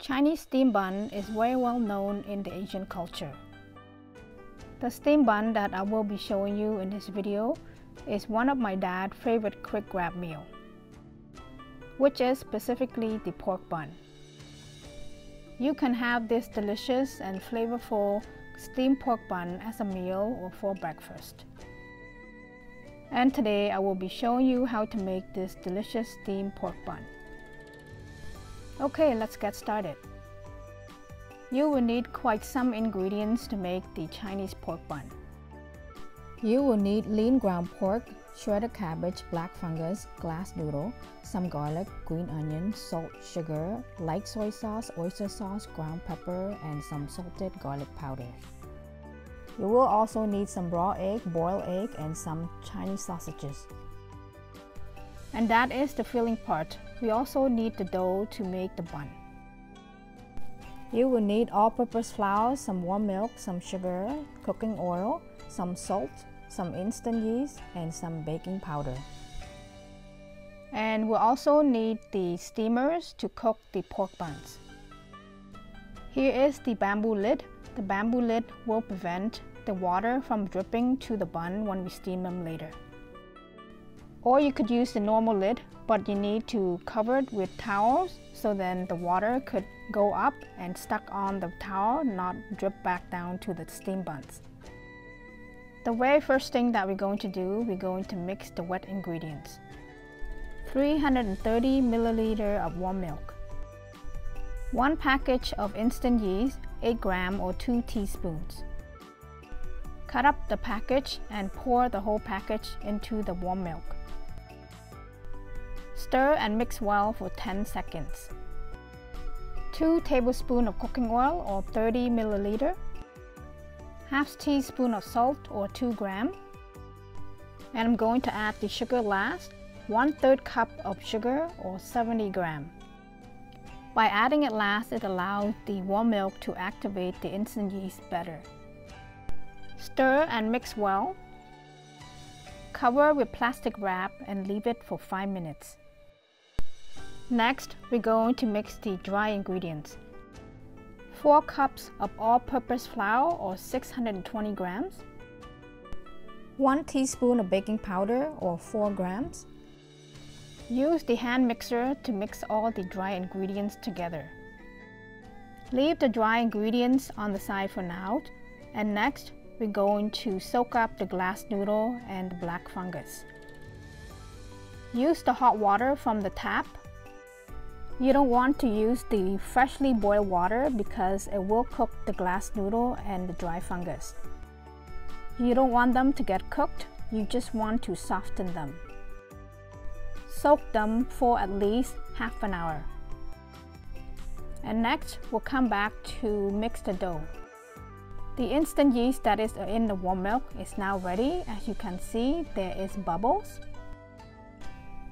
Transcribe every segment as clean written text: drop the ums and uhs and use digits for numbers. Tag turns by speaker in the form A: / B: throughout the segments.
A: Chinese steam bun is very well known in the Asian culture. The steam bun that I will be showing you in this video is one of my dad's favorite quick grab meal, which is specifically the pork bun. You can have this delicious and flavorful steamed pork bun as a meal or for breakfast. And today I will be showing you how to make this delicious steamed pork bun. Okay, let's get started. You will need quite some ingredients to make the Chinese pork bun. You will need lean ground pork, shredded cabbage, black fungus, glass noodle, some garlic, green onion, salt, sugar, light soy sauce, oyster sauce, ground pepper, and some salted garlic powder. You will also need some raw egg, boiled egg, and some Chinese sausages. And that is the filling part. We also need the dough to make the bun. You will need all-purpose flour, some warm milk, some sugar, cooking oil, some salt, some instant yeast, and some baking powder. And we'll also need the steamers to cook the pork buns. Here is the bamboo lid. The bamboo lid will prevent the water from dripping to the bun when we steam them later. Or you could use the normal lid, but you need to cover it with towels so then the water could go up and stuck on the towel, not drip back down to the steam buns. The very first thing that we're going to do, we're going to mix the wet ingredients. 330 milliliter of warm milk, 1 package of instant yeast, 8 grams or 2 teaspoons. Cut up the package and pour the whole package into the warm milk. Stir and mix well for 10 seconds. 2 tablespoons of cooking oil or 30 milliliter, half teaspoon of salt or 2 grams, and I'm going to add the sugar last, 1/3 cup of sugar or 70 grams. By adding it last, it allows the warm milk to activate the instant yeast better. Stir and mix well. Cover with plastic wrap and leave it for 5 minutes. Next, we're going to mix the dry ingredients. 4 cups of all-purpose flour or 620 grams, 1 teaspoon of baking powder or 4 grams. Use the hand mixer to mix all the dry ingredients together. Leave the dry ingredients on the side for now, and next we're going to soak up the glass noodle and the black fungus. Use the hot water from the tap. You don't want to use the freshly boiled water because it will cook the glass noodle and the dry fungus. You don't want them to get cooked, you just want to soften them. Soak them for at least half an hour. And next, we'll come back to mix the dough. The instant yeast that is in the warm milk is now ready. As you can see, there is bubbles.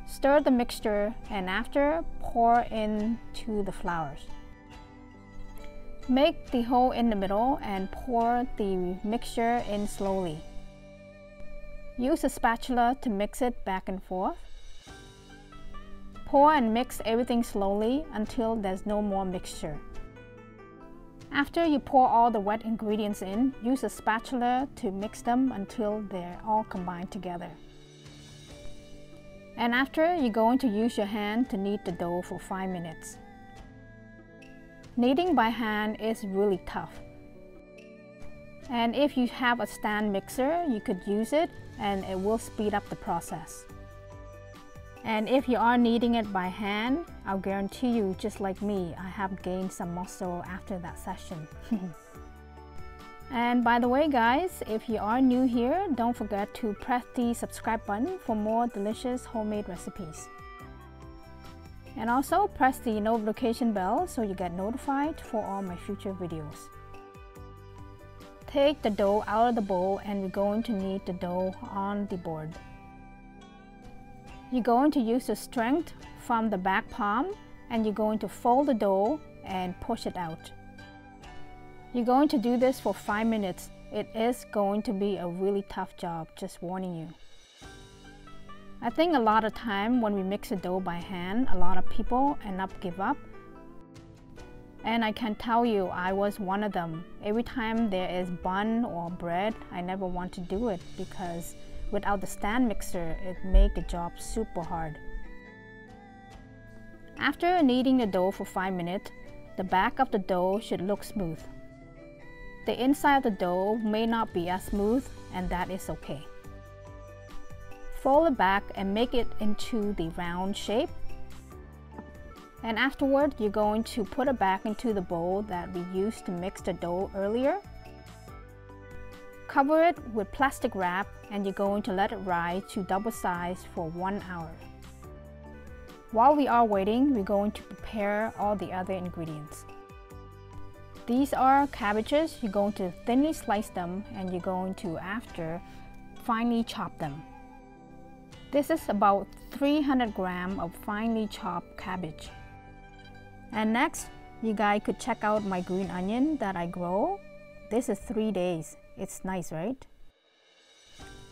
A: Stir the mixture and after, pour into the flours. Make the hole in the middle and pour the mixture in slowly. Use a spatula to mix it back and forth. Pour and mix everything slowly until there's no more mixture. After you pour all the wet ingredients in, use a spatula to mix them until they're all combined together. And after, you're going to use your hand to knead the dough for 5 minutes. Kneading by hand is really tough. And if you have a stand mixer, you could use it and it will speed up the process. And if you are kneading it by hand, I'll guarantee you, just like me, I have gained some muscle after that session. And by the way guys, if you are new here, don't forget to press the subscribe button for more delicious homemade recipes. And also press the notification bell so you get notified for all my future videos. Take the dough out of the bowl and we're going to knead the dough on the board. You're going to use the strength from the back palm and you're going to fold the dough and push it out. You're going to do this for 5 minutes. It is going to be a really tough job, just warning you. I think a lot of time when we mix the dough by hand, a lot of people end up give up And I can tell you, I was one of them. Every time there is bun or bread, I never want to do it because without the stand mixer, it makes the job super hard. After kneading the dough for 5 minutes, the back of the dough should look smooth. The inside of the dough may not be as smooth, and that is okay. Fold it back and make it into the round shape. And afterward, you're going to put it back into the bowl that we used to mix the dough earlier. Cover it with plastic wrap and you're going to let it rise to double size for 1 hour. While we are waiting, we're going to prepare all the other ingredients. These are cabbages. You're going to thinly slice them and you're going to, after, finely chop them. This is about 300 grams of finely chopped cabbage. And next, you guys could check out my green onion that I grow. This is 3 days. It's nice, right?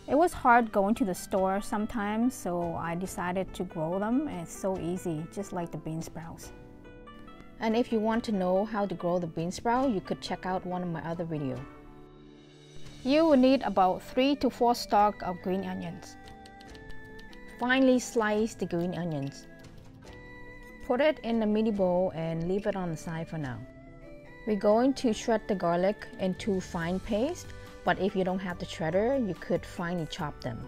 A: It was hard going to the store sometimes, so I decided to grow them, and it's so easy, just like the bean sprouts. And if you want to know how to grow the bean sprout, you could check out one of my other videos. You will need about 3 to 4 stalks of green onions. Finely slice the green onions. Put it in a mini bowl and leave it on the side for now. We're going to shred the garlic into fine paste, but if you don't have the shredder, you could finely chop them.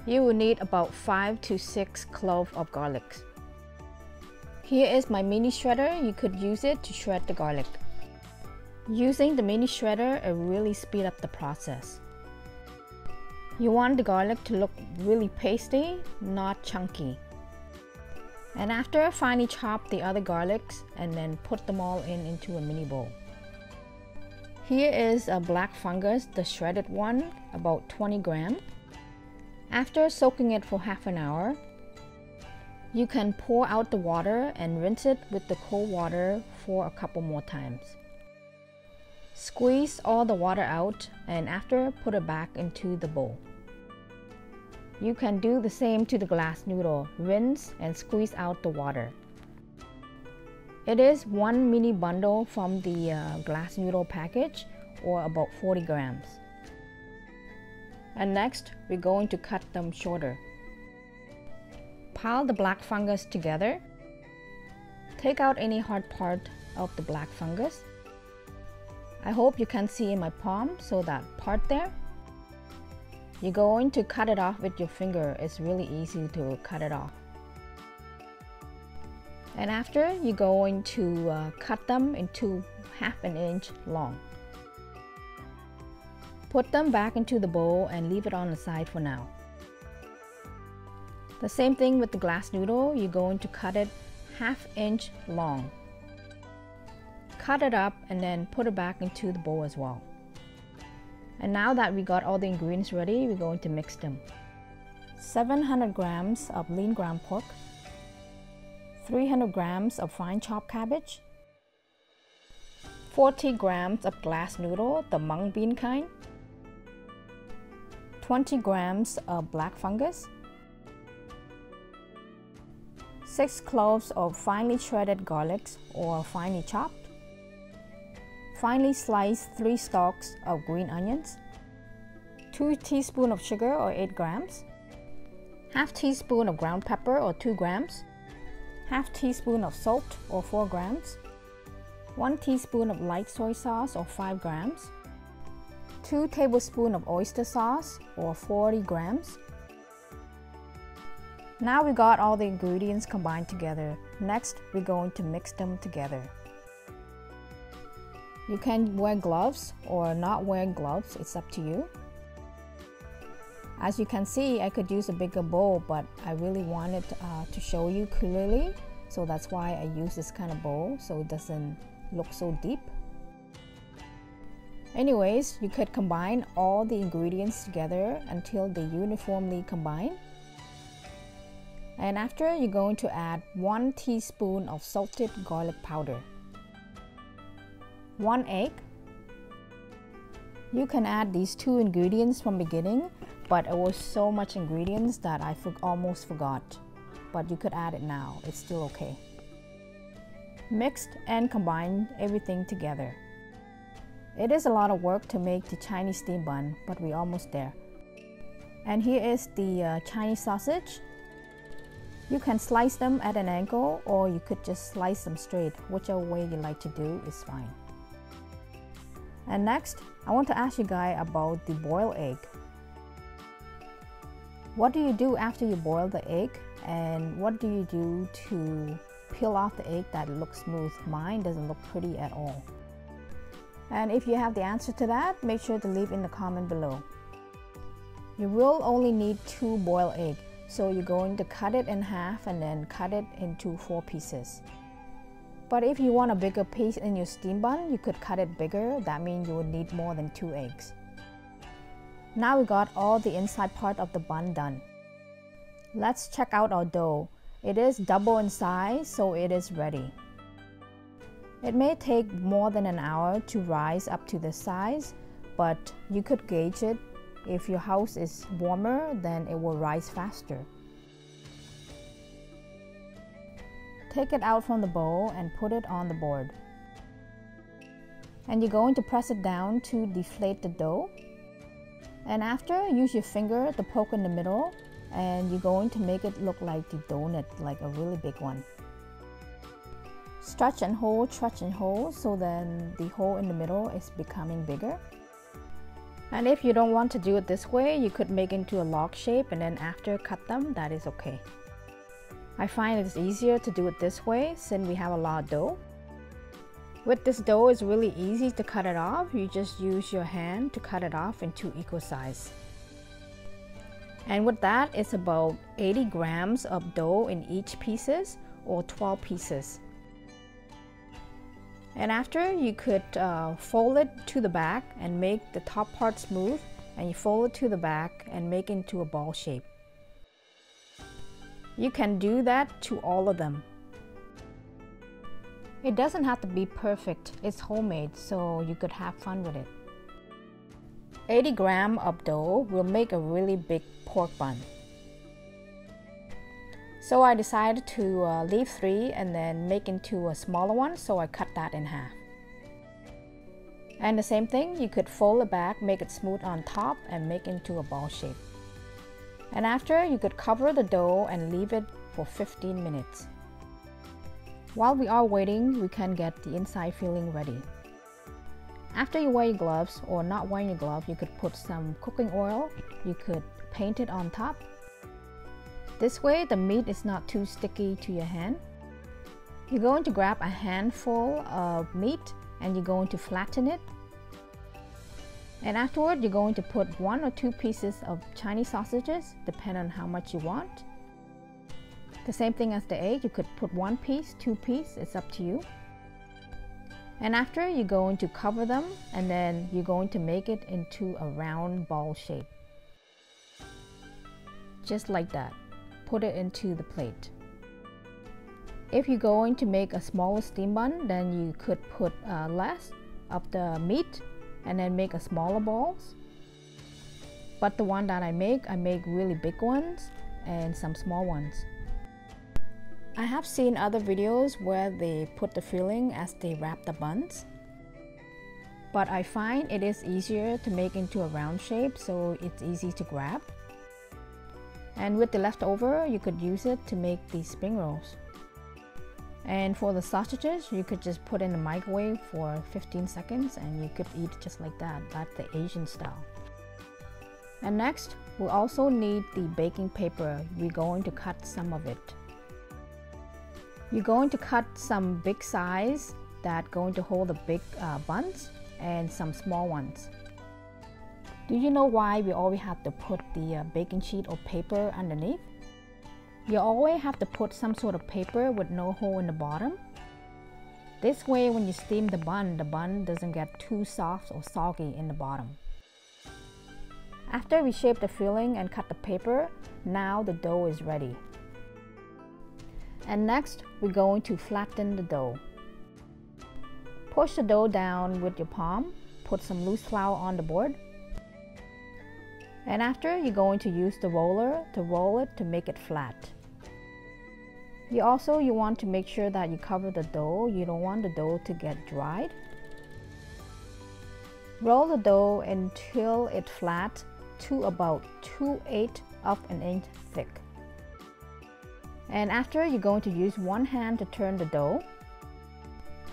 A: You will need about 5 to 6 cloves of garlic. Here is my mini shredder. You could use it to shred the garlic. Using the mini shredder, it really speeds up the process. You want the garlic to look really pasty, not chunky. And after, finely chop the other garlics and then put them all into a mini bowl. Here is a black fungus, the shredded one, about 20 grams. After soaking it for half an hour, you can pour out the water and rinse it with the cold water for a couple more times. Squeeze all the water out and after, put it back into the bowl. You can do the same to the glass noodle. Rinse and squeeze out the water. It is 1 mini bundle from the glass noodle package, or about 40 grams. And next, we're going to cut them shorter. Pile the black fungus together. Take out any hard part of the black fungus. I hope you can see in my palm, so that part there. You're going to cut it off with your finger. It's really easy to cut it off. And after, you're going to cut them into 1/2 inch long. Put them back into the bowl and leave it on the side for now. The same thing with the glass noodle. You're going to cut it 1/2 inch long. Cut it up and then put it back into the bowl as well. And now that we got all the ingredients ready, we're going to mix them. 700 grams of lean ground pork, 300 grams of fine chopped cabbage, 40 grams of glass noodle, the mung bean kind, 20 grams of black fungus, 6 cloves of finely shredded garlic or finely chopped, finely sliced 3 stalks of green onions, 2 teaspoons of sugar or 8 grams, 1/2 teaspoon of ground pepper or 2 grams, 1/2 teaspoon of salt or 4 grams, 1 teaspoon of light soy sauce or 5 grams, 2 tablespoons of oyster sauce or 40 grams. Now we got all the ingredients combined together. Next, we're going to mix them together. You can wear gloves or not wear gloves, it's up to you. As you can see, I could use a bigger bowl, but I really wanted to show you clearly, so that's why I use this kind of bowl so it doesn't look so deep. Anyways, you could combine all the ingredients together until they uniformly combine. And after, you're going to add 1 teaspoon of salted garlic powder, 1 egg. You can add these 2 ingredients from beginning, but it was so much ingredients that I almost forgot. But you could add it now, it's still okay. Mixed and combined everything together. It is a lot of work to make the Chinese steam bun, but we're almost there. And here is the Chinese sausage. You can slice them at an angle, or you could just slice them straight. Whichever way you like to do is fine. And next, I want to ask you guys about the boiled egg. What do you do after you boil the egg? And what do you do to peel off the egg that looks smooth? Mine doesn't look pretty at all. And if you have the answer to that, make sure to leave in the comment below. You will only need 2 boiled eggs, so you're going to cut it in half and then cut it into 4 pieces. But if you want a bigger piece in your steam bun, you could cut it bigger. That means you would need more than 2 eggs. Now we got all the inside part of the bun done. Let's check out our dough. It is double in size, so it is ready. It may take more than an hour to rise up to this size, but you could gauge it. If your house is warmer, then it will rise faster. Take it out from the bowl and put it on the board. And you're going to press it down to deflate the dough. And after, use your finger to poke in the middle, and you're going to make it look like the donut, like a really big one. Stretch and hold, so then the hole in the middle is becoming bigger. And if you don't want to do it this way, you could make it into a log shape and then after cut them. That is okay. I find it's easier to do it this way since we have a lot of dough. With this dough, it's really easy to cut it off. You just use your hand to cut it off into equal size. And with that, it's about 80 grams of dough in each pieces, or 12 pieces. And after, you could fold it to the back and make the top part smooth, and you fold it to the back and make it into a ball shape. You can do that to all of them. It doesn't have to be perfect. It's homemade, so you could have fun with it. 80 grams of dough will make a really big pork bun. So I decided to leave 3 and then make into a smaller one, so I cut that in half. And the same thing, you could fold it back, make it smooth on top and make into a ball shape. And after, you could cover the dough and leave it for 15 minutes. While we are waiting, we can get the inside filling ready. After you wear your gloves, or not wearing your gloves, you could put some cooking oil. You could paint it on top. This way, the meat is not too sticky to your hand. You're going to grab a handful of meat and you're going to flatten it. And afterward, you're going to put 1 or 2 pieces of Chinese sausages, depending on how much you want. The same thing as the egg, you could put 1 piece, 2 pieces, it's up to you. And after, you're going to cover them and then you're going to make it into a round ball shape. Just like that. Put it into the plate. If you're going to make a smaller steam bun, then you could put less of the meat and then make a smaller balls. But the one that I make really big ones and some small ones. I have seen other videos where they put the filling as they wrap the buns. But I find it is easier to make into a round shape, so it's easy to grab. And with the leftover, you could use it to make these spring rolls. And for the sausages, you could just put in the microwave for 15 seconds and you could eat just like that. That's the Asian style. And next, we also need the baking paper. We're going to cut some of it. You're going to cut some big size that going to hold the big buns and some small ones. Do you know why we always have to put the baking sheet or paper underneath? You always have to put some sort of paper with no hole in the bottom. This way, when you steam the bun doesn't get too soft or soggy in the bottom. After we shape the filling and cut the paper, now the dough is ready. And next, we're going to flatten the dough. Push the dough down with your palm, put some loose flour on the board. And after, you're going to use the roller to roll it to make it flat. You want to make sure that you cover the dough. You don't want the dough to get dried. Roll the dough until it's flat to about 2/8 of an inch thick. And after, you're going to use one hand to turn the dough.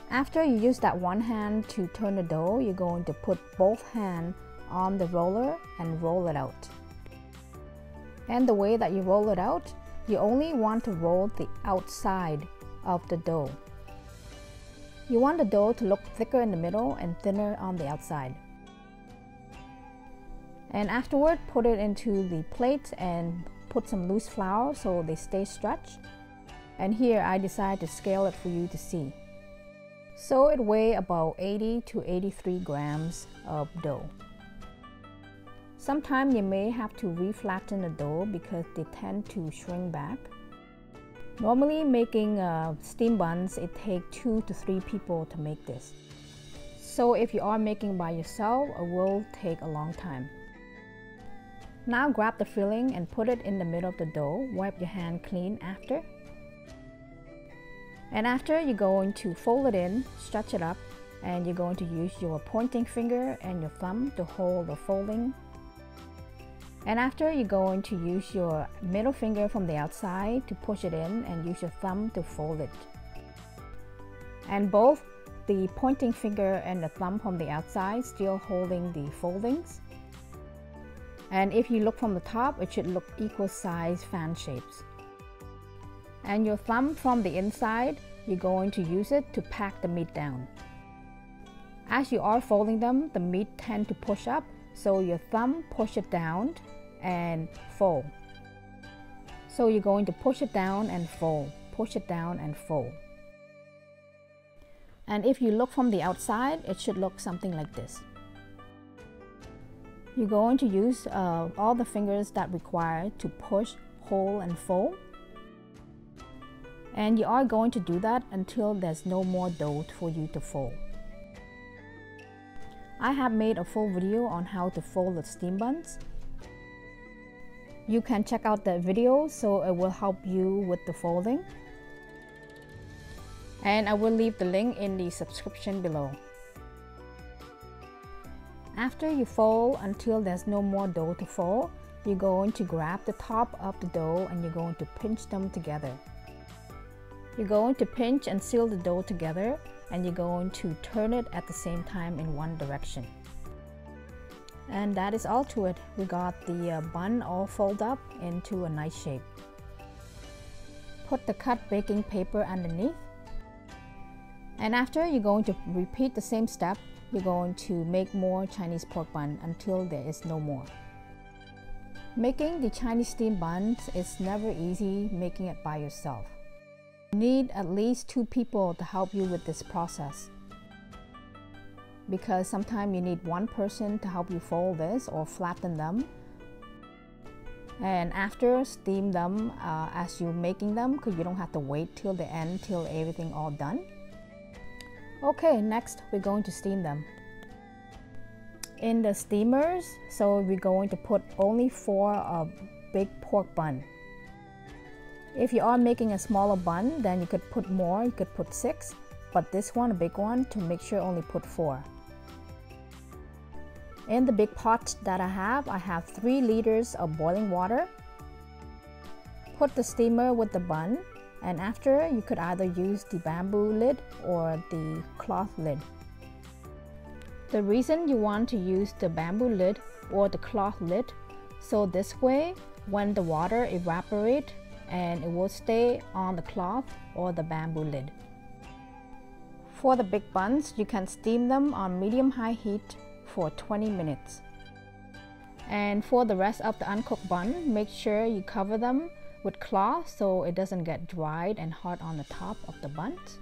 A: After you use that one hand to turn the dough, you're going to put both hands on the roller and roll it out. And the way that you roll it out, you only want to roll the outside of the dough. You want the dough to look thicker in the middle and thinner on the outside. And afterward, put it into the plate and put some loose flour so they stay stretched. And here I decided to scale it for you to see. So it weighs about 80 to 83 grams of dough. Sometimes you may have to re-flatten the dough because they tend to shrink back. Normally making steam buns, it takes 2 to 3 people to make this. So if you are making by yourself, it will take a long time. Now grab the filling and put it in the middle of the dough. Wipe your hand clean after. And after, you're going to fold it in, stretch it up, and you're going to use your pointing finger and your thumb to hold the folding. And after, you're going to use your middle finger from the outside to push it in and use your thumb to fold it. And both the pointing finger and the thumb from the outside still holding the foldings. And if you look from the top, it should look equal size fan shapes. And your thumb from the inside, you're going to use it to pack the meat down. As you are folding them, the meat tends to push up, so your thumb push it down and fold. So you're going to push it down and fold, push it down and fold. And if you look from the outside, it should look something like this. You're going to use all the fingers that require to push, hold and fold. And you are going to do that until there's no more dough for you to fold. I have made a full video on how to fold the steam buns. You can check out that video, so it will help you with the folding. And I will leave the link in the description below. After you fold until there's no more dough to fold, you're going to grab the top of the dough and you're going to pinch them together. You're going to pinch and seal the dough together, and you're going to turn it at the same time in one direction. And that is all to it. We got the bun all folded up into a nice shape. Put the cut baking paper underneath. And after, you're going to repeat the same step. You're going to make more Chinese pork bun until there is no more. Making the Chinese steam buns is never easy making it by yourself. You need at least 2 people to help you with this process, because sometimes you need one person to help you fold this or flatten them, and after steam them as you're making them, because you don't have to wait till the end till everything all done. Okay, next we're going to steam them in the steamers. So we're going to put only 4 big pork bun. If you are making a smaller bun, then you could put more, you could put 6, but this one, a big one, to make sure only put 4. In the big pot that I have 3 liters of boiling water. Put the steamer with the bun, and after, you could either use the bamboo lid or the cloth lid. The reason you want to use the bamboo lid or the cloth lid, so this way, when the water evaporates, and it will stay on the cloth or the bamboo lid. For the big buns, you can steam them on medium-high heat for 20 minutes. And for the rest of the uncooked bun, make sure you cover them with cloth so it doesn't get dried and hard on the top of the buns.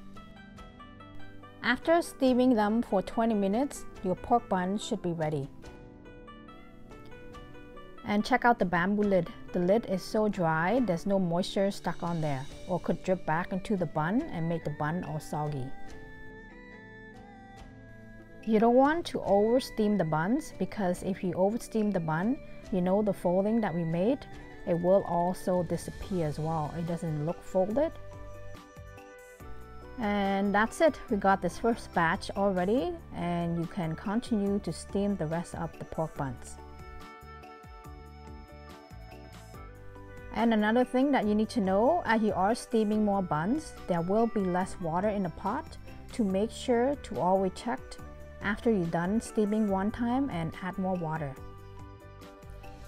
A: After steaming them for 20 minutes, your pork bun should be ready. And check out the bamboo lid. The lid is so dry, there's no moisture stuck on there, or could drip back into the bun and make the bun all soggy. You don't want to over steam the buns, because if you over steam the bun, you know the folding that we made, it will also disappear as well. It doesn't look folded. And that's it. We got this first batch already, and you can continue to steam the rest of the pork buns. And another thing that you need to know, as you are steaming more buns, there will be less water in the pot, to make sure to always check after you're done steaming one time and add more water.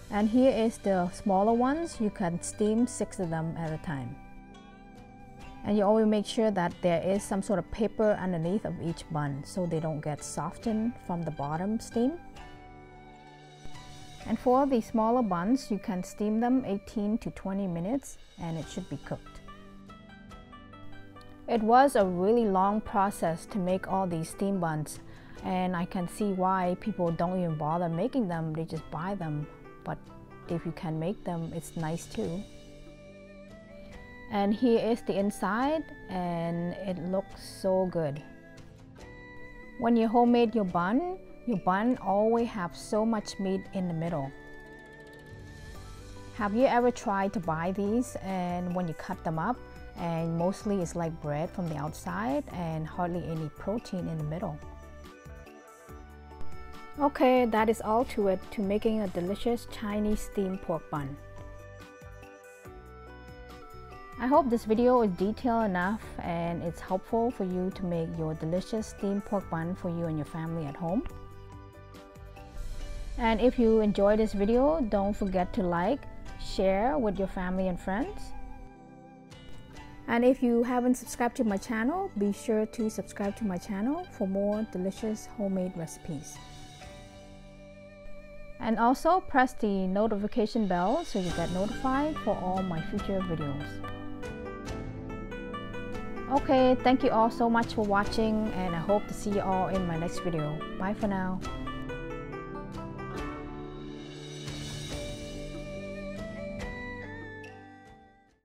A: And here is the smaller ones. You can steam 6 of them at a time. And you always make sure that there is some sort of paper underneath of each bun so they don't get softened from the bottom steam. And for the smaller buns, you can steam them 18 to 20 minutes and it should be cooked. It was a really long process to make all these steam buns, and I can see why people don't even bother making them, they just buy them. But if you can make them, it's nice too. And here is the inside, and it looks so good. When you homemade your bun always have so much meat in the middle. Have you ever tried to buy these, and when you cut them up, and mostly it's like bread from the outside and hardly any protein in the middle? Okay, that is all to it, to making a delicious Chinese steam pork bun. I hope this video is detailed enough and it's helpful for you to make your delicious steamed pork bun for you and your family at home. And if you enjoyed this video, don't forget to like, share with your family and friends. And if you haven't subscribed to my channel, be sure to subscribe to my channel for more delicious homemade recipes. And also press the notification bell so you get notified for all my future videos. Okay, thank you all so much for watching, and I hope to see you all in my next video. Bye for now.